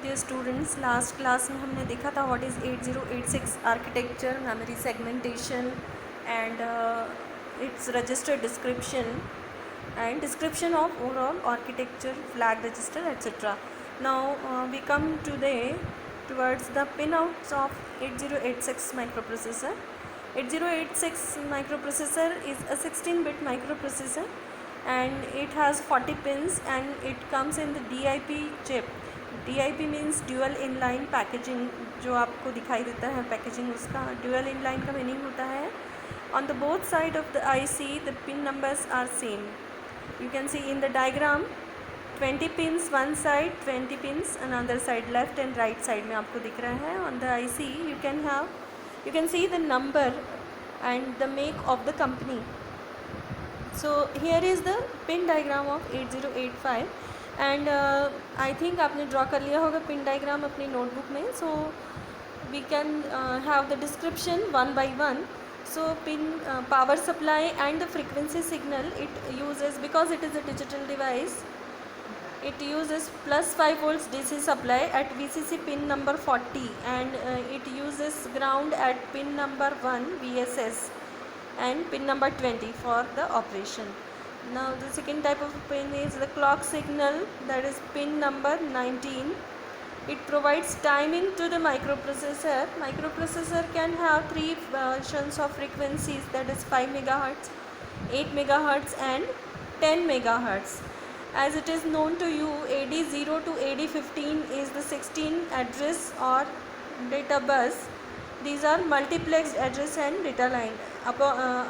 Dear students, last class में हमने देखा था what is 8086 architecture, memory segmentation and it's register description and description of overall architecture, flag register, etc. Now we come today towards the pinouts of 8086 microprocessor. 8086 microprocessor is a 16-bit microprocessor and it has 40 pins and it comes in the DIP chip. DIP means dual inline packaging, जो आपको दिखाई देता है packaging उसका dual inline का meaning होता है. On the both side of the IC the pin numbers are same. You can see in the diagram 20 pins one side, 20 pins another side, left and right side में आपको दिख रहा है. On the IC you can see the number and the make of the company. So here is the pin diagram of 8085 and I think आपने draw कर लिया होगा pin diagram अपनी नोटबुक में. So we can have the description one by one. So pin power supply and the frequency signal it uses, because it is a digital device, it uses plus 5 volts DC supply at VCC pin number 40 and it uses ground at pin number 1 VSS and pin number 20 for the operation. Now the second type of pin is the clock signal, that is pin number 19. It provides timing to the microprocessor. Microprocessor can have three versions of frequencies, that is 5 MHz, 8 MHz and 10 MHz. As it is known to you, AD0 to AD15 is the 16 address or data bus. These are multiplexed address and data line.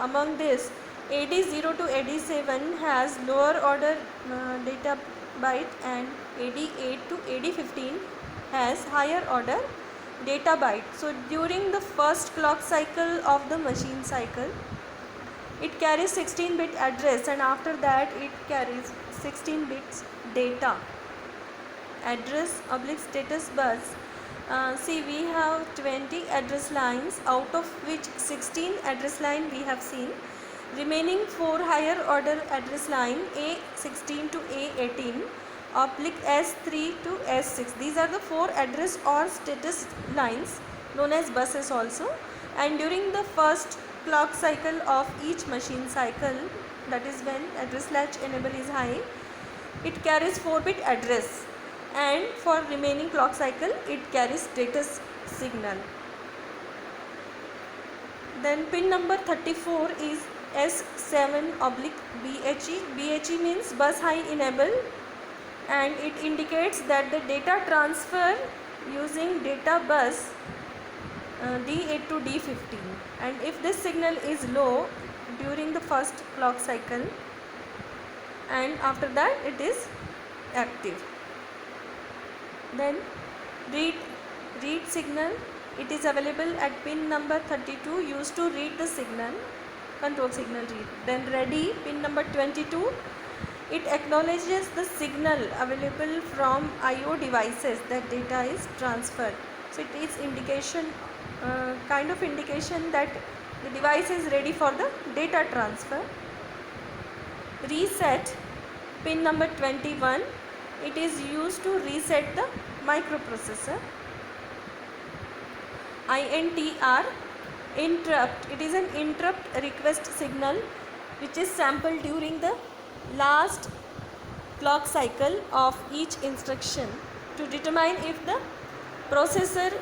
Among this, AD0 to AD7 has lower order data byte and AD8 to AD15 has higher order data byte. So during the first clock cycle of the machine cycle, it carries 16-bit address and after that it carries 16 bits data. Address oblique status bus. See, we have 20 address lines, out of which 16 address line we have seen. Remaining 4 higher order address line A16 to A18 oblique S3 to S6. These are the 4 address or status lines known as buses also. And during the first clock cycle of each machine cycle, that is when address latch enable is high, it carries 4-bit address, and for remaining clock cycle it carries status signal. Then pin number 34 is S7 oblique BHE. BHE means bus high enable and it indicates that the data transfer using data bus D8 to D15, and if this signal is low during the first clock cycle and after that it is active. Then read signal, it is available at pin number 32, used to read the signal, control signal read. Then ready, pin number 22, it acknowledges the signal available from IO devices that data is transferred. So it is indication, kind of indication that the device is ready for the data transfer. Reset, pin number 21, it is used to reset the microprocessor. INTR, interrupt, it is an interrupt request signal which is sampled during the last clock cycle of each instruction to determine if the processor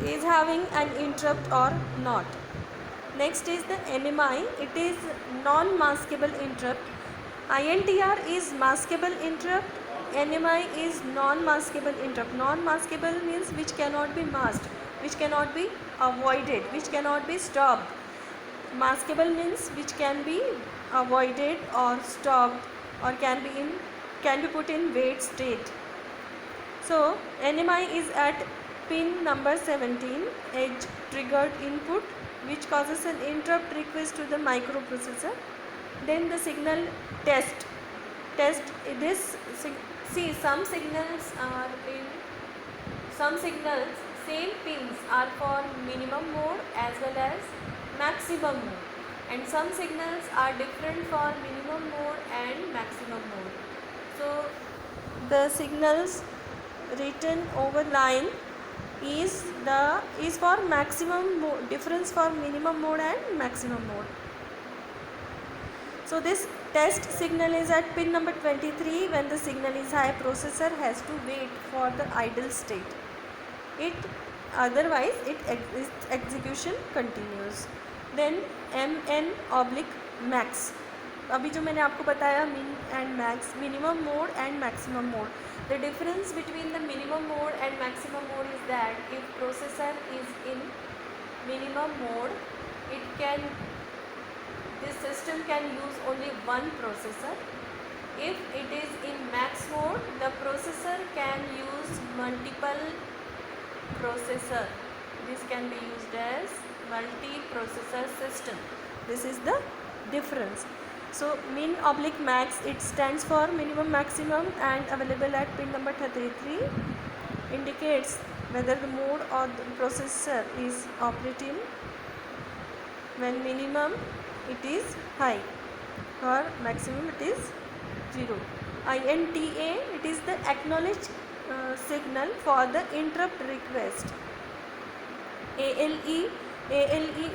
is having an interrupt or not. Next is the NMI, it is non-maskable interrupt. INTR is maskable interrupt, NMI is non-maskable interrupt. Non-maskable means which cannot be masked, which cannot be avoided, which cannot be stopped. Maskable means which can be avoided or stopped or can be put in wait state. So NMI is at pin number 17, edge triggered input, which causes an interrupt request to the microprocessor. Then the signal test this, see, some signals same pins are for minimum mode as well as maximum mode, and some signals are different for minimum mode and maximum mode. So the signals written over line is for maximum difference for minimum mode and maximum mode. So this test signal is at pin number 23. When the signal is high, processor has to wait for the idle state. Otherwise its execution continues. Then mn/max. अभी जो मैंने आपको बताया min and max, minimum mode and maximum mode. The difference between the minimum mode and maximum mode is that if processor is in minimum mode, this system can use only one processor. If it is in max mode, the processor can use multiple processor. This can be used as multi-processor system. This is the difference. So min/max, it stands for minimum maximum and available at pin number 33, indicates whether the mode or the processor is operating. When minimum it is high or maximum it is 0. INTA, it is the acknowledge signal for the interrupt request. ALE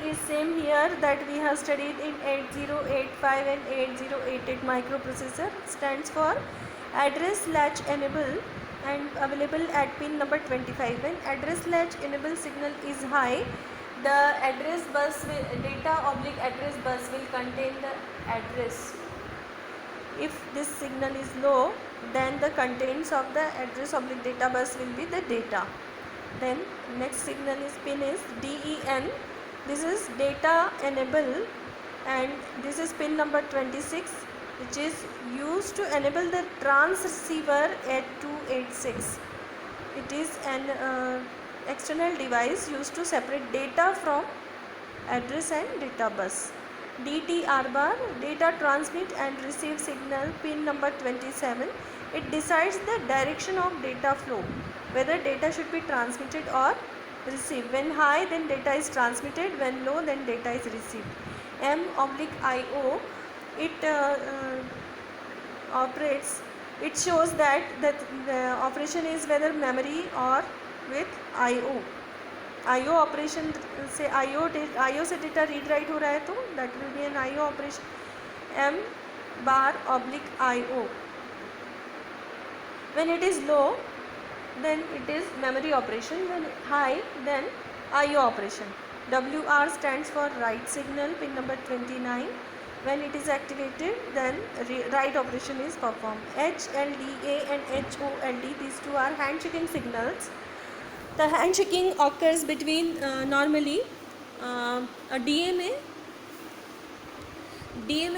is same here that we have studied in 8085 and 8088 microprocessor, stands for address latch enable and available at pin number 25. When address latch enable signal is high, the address bus data/address bus will contain the address. If this signal is low, then the contents of the address/data bus will be the data. Then next signal is pin is DEN. This is data enable, and this is pin number 26, which is used to enable the transceiver at 286. It is an external device used to separate data from address and data bus. DTR bar, data transmit and receive signal, pin number 27. It decides the direction of data flow, whether data should be transmitted or received. When high, then data is transmitted. When low, then data is received. M/IO, it operates. It shows that the operation is whether memory or with IO. IO operation से IO से data read write हो रहा है तो that will be an IO operation. M/IO. When it is low, then it is memory operation. When high, then IO operation. WR stands for write signal, pin number 29. When it is activated, then write operation is performed. HLDA and HOLD, these two are handshaking signals. The handshaking occurs between normally a DMA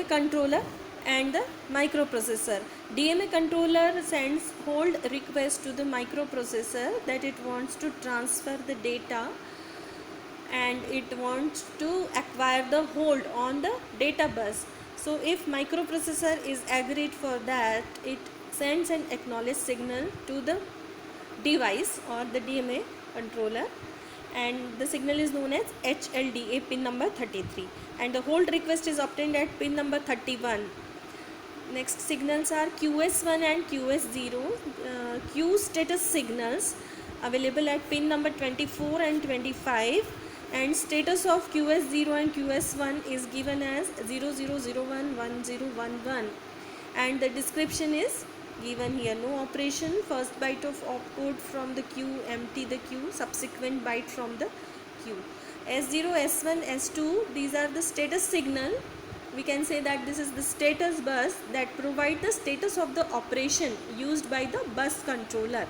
controller and the microprocessor. DMA controller sends hold request to the microprocessor that it wants to transfer the data and it wants to acquire the hold on the data bus. So if microprocessor is agreed for that, it sends an acknowledge signal to the device or the DMA controller, and the signal is known as HLDA, pin number 33, and the hold request is obtained at pin number 31. Next signals are QS1 and QS0. Q status signals available at pin number 24 and 25, and status of QS0 and QS1 is given as 0001 1011, and the description is given here. No operation, first byte of opcode from the queue, empty the queue, subsequent byte from the queue. S0, S1, S2, these are the status signal. We can say that this is the status bus that provide the status of the operation used by the bus controller.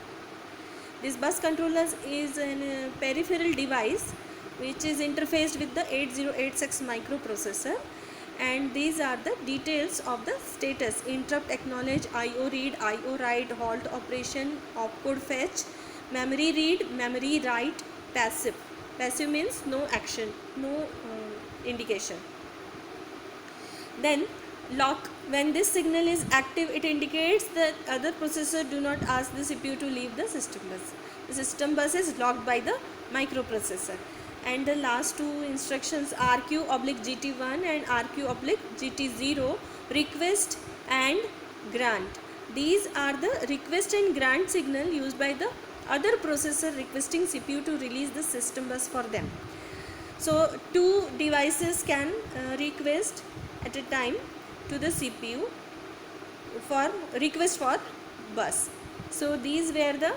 This bus controller is a peripheral device which is interfaced with the 8086 microprocessor, and these are the details of the status: interrupt, acknowledge, IO read, IO write, halt operation, opcode fetch, memory read, memory write, passive. Passive means no action, no indication. Then lock. When this signal is active, it indicates that other processor do not ask the CPU to leave the system bus. The system bus is locked by the microprocessor. And the last two instructions, RQ/GT1 and RQ/GT0, request and grant. These are the request and grant signal used by the other processor requesting CPU to release the system bus for them. So two devices can request at a time to the CPU for request for bus. So these were the